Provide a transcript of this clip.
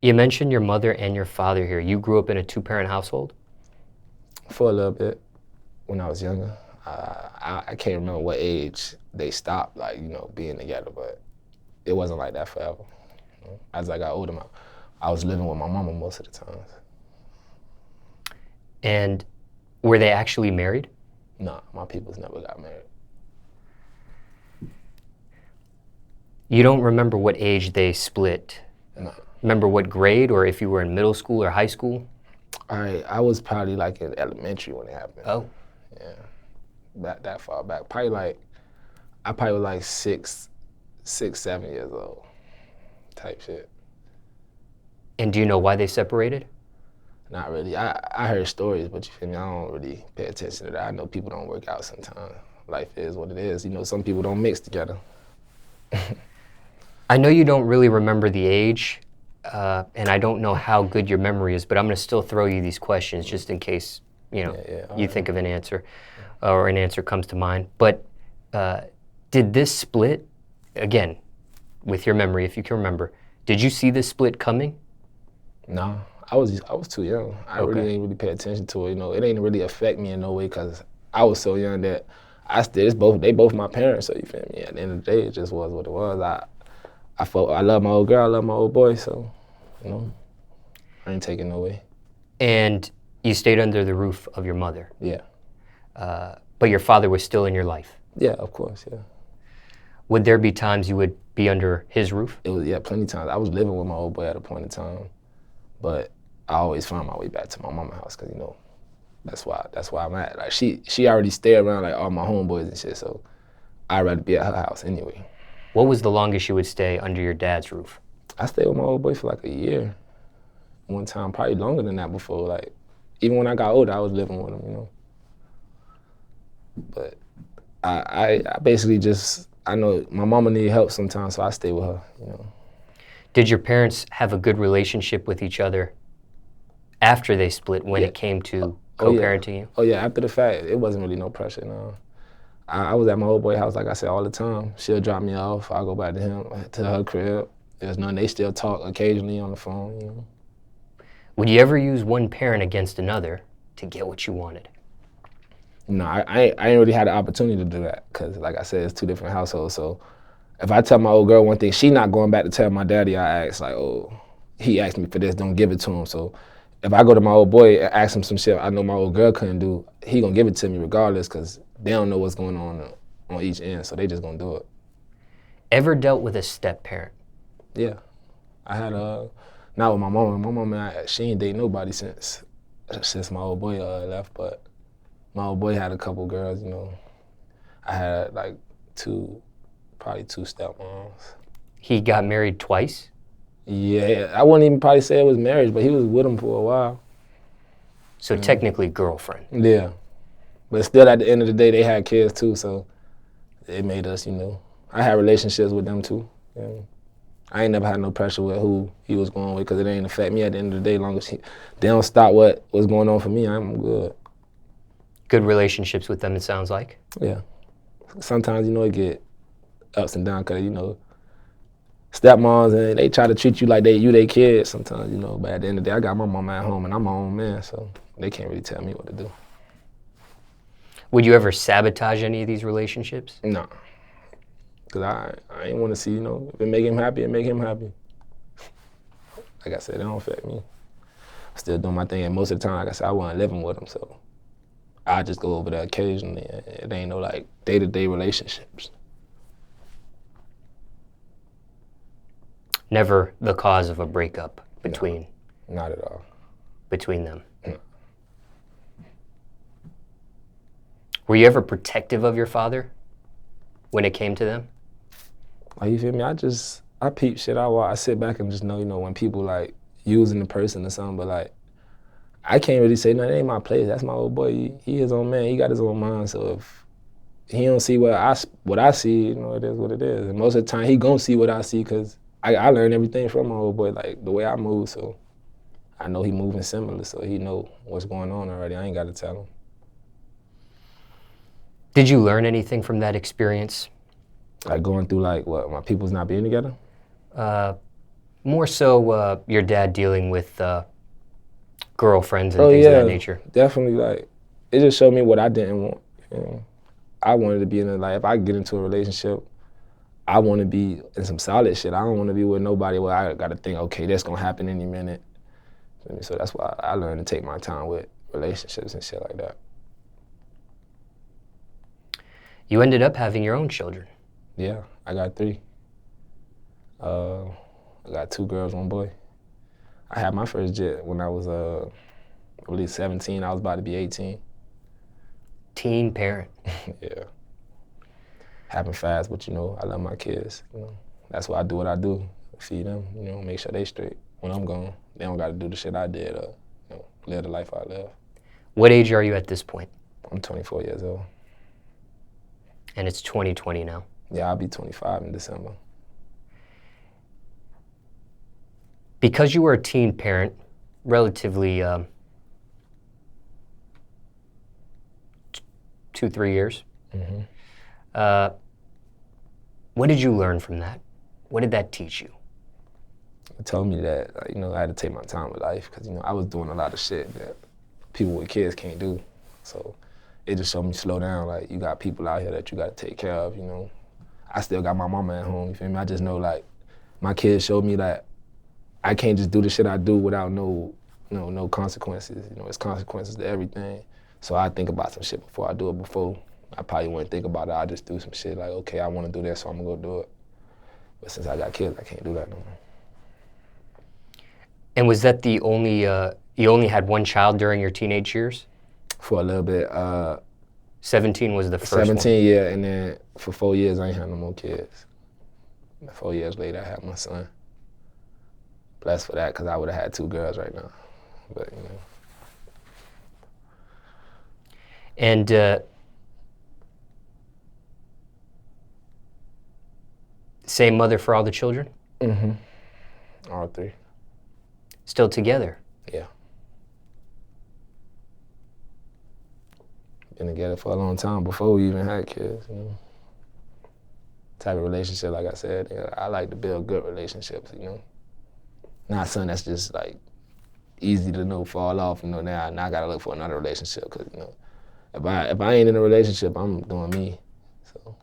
You mentioned your mother and your father here. You grew up in a two-parent household? For a little bit when I was younger. I can't remember what age they stopped, like, you know, being together, but it wasn't like that forever. You know? As I got older, I was living with my mama most of the times. And were they actually married? No, my peoples never got married. You don't remember what age they split? No. Remember what grade, or if you were in middle school or high school? I was probably like in elementary when it happened. Oh. Yeah. That far back. I probably was like 6, 7 years old type shit. And do you know why they separated? Not really. I heard stories, but you feel me? I don't really pay attention to that. I know people don't work out sometimes. Life is what it is. You know, some people don't mix together. I know you don't really remember the age, and I don't know how good your memory is, but I'm going to still throw you these questions just in case, you know, you think of an answer or an answer comes to mind. But did this split, again, with your memory, if you can remember, did you see this split coming? No, I was too young. I really didn't really pay attention to it. You know, it ain't really affect me in no way because I was so young that they both my parents. So you feel me? At the end of the day, it just was what it was. I love my old girl, I love my old boy. So, you know, I ain't taking no way. And you stayed under the roof of your mother. Yeah. But your father was still in your life. Yeah, of course. Yeah. Would there be times you would be under his roof? It was plenty of times. I was living with my old boy at a point in time. But I always find my way back to my mama's house because, you know, that's why I'm at. Like she already stay around like all my homeboys and shit, so I'd rather be at her house anyway. What was the longest you would stay under your dad's roof? I stayed with my old boy for like a year. One time, probably longer than that before. Like, even when I got older, I was living with him, you know. But I basically I know my mama need help sometimes, so I stay with her, you know. Did your parents have a good relationship with each other after they split when it came to co-parenting you? Oh yeah, after the fact, it wasn't really no pressure, no. I was at my old boy's house, like I said, all the time. She'll drop me off, I'll go back to her crib. There's none, they still talk occasionally on the phone, you know. Would you ever use one parent against another to get what you wanted? No, I ain't really had the opportunity to do that, because like I said, it's two different households, so if I tell my old girl one thing, she not going back to tell my daddy. I ask like, oh, he asked me for this, don't give it to him. So if I go to my old boy and ask him some shit I know my old girl couldn't do, he gonna give it to me regardless because they don't know what's going on each end, so they just gonna do it. Ever dealt with a step-parent? Yeah, I had not with my mom. My mom, she ain't date nobody since my old boy left, but my old boy had a couple girls, you know. I had like probably two stepmoms. He got married twice? Yeah, I wouldn't even probably say it was marriage, but he was with him for a while. So technically girlfriend. Yeah, but still at the end of the day, they had kids too, so it made us, you know. I had relationships with them too. Yeah. I ain't never had no pressure with who he was going with because it ain't affect me at the end of the day. As long as they don't stop what was going on for me, I'm good. Good relationships with them, it sounds like? Yeah. Sometimes, you know, it get ups and downs because, you know, stepmoms, and they try to treat you like you they kids sometimes, you know. But at the end of the day, I got my mama at home and I'm my own man, so they can't really tell me what to do. Would you ever sabotage any of these relationships? No. Because I ain't want to see, you know, if it make him happy, it make him happy. Like I said, it don't affect me. I'm still doing my thing, and most of the time, like I said, I wasn't living with him, so I just go over there occasionally. It ain't no, like, day-to-day relationships. Never the cause of a breakup between? No, not at all. Between them? No. Were you ever protective of your father when it came to them? Like, you feel me? I peep shit. I sit back and just know, you know, when people, like, using the person or something, but, like, I can't really say nothing. It ain't my place. That's my old boy. He his own man. He got his own mind. So if he don't see what I see, you know, it is what it is. And most of the time, he gonna see what I see because I learned everything from my old boy, like the way I move. So I know he moving similar, so he know what's going on already. I ain't got to tell him. Did you learn anything from that experience? Like going through like what, my people's not being together? More so your dad dealing with girlfriends and things of that nature. Definitely. Like, it just showed me what I didn't want. You know? I wanted to be in a, like, if I get into a relationship, I want to be in some solid shit. I don't want to be with nobody where I got to think, okay, that's going to happen any minute. So that's why I learned to take my time with relationships and shit like that. You ended up having your own children. Yeah, I got 3. I got 2 girls, 1 boy. I had my first jet when I was at least 17. I was about to be 18. Teen parent. Yeah. Happened fast, but you know, I love my kids. You know, that's why I do what I do. Feed them, you know, make sure they straight. When I'm gone, they don't got to do the shit I did, you know, live the life I live. What age are you at this point? I'm 24 years old. And it's 2020 now. Yeah, I'll be 25 in December. Because you were a teen parent, relatively 2-3 years, what did you learn from that? What did that teach you? It told me that, you know, I had to take my time with life because, you know, I was doing a lot of shit that people with kids can't do. So it just showed me slow down. Like, you got people out here that you got to take care of, you know. I still got my mama at home, you feel me? I just know, like, my kids showed me that I can't just do the shit I do without no consequences. You know, it's consequences to everything. So I think about some shit before I do it. Before I probably wouldn't think about it. I just do some shit like, okay, I want to do this, so I'm gonna go do it. But since I got kids, I can't do that no more. And was that the only, you only had 1 child during your teenage years? For a little bit. 17 was the first 17, one? yeah, and then for 4 years, I ain't had no more kids. 4 years later, I had my son. Blessed for that, because I would have had 2 girls right now. But, you know. And same mother for all the children? Mm-hmm. All 3. Still together? Yeah. Been together for a long time before we even had kids, you know. Type of relationship, like I said, you know, I like to build good relationships, you know. Not something that's just like easy to know fall off, you know. Now I gotta look for another relationship, cause you know, if I ain't in a relationship, I'm doing me. So